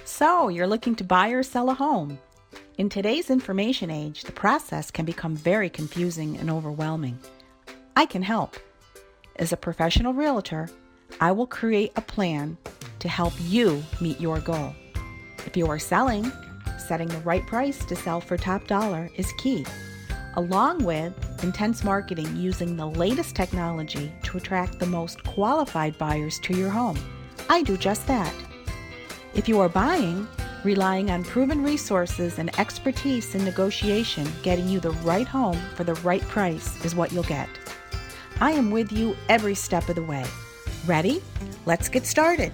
So, you're looking to buy or sell a home. In today's information age, the process can become very confusing and overwhelming. I can help. As a professional realtor, I will create a plan to help you meet your goal. If you are selling, setting the right price to sell for top dollar is key, along with intense marketing using the latest technology to attract the most qualified buyers to your home. I do just that. If you are buying, relying on proven resources and expertise in negotiation, getting you the right home for the right price is what you'll get. I am with you every step of the way. Ready? Let's get started.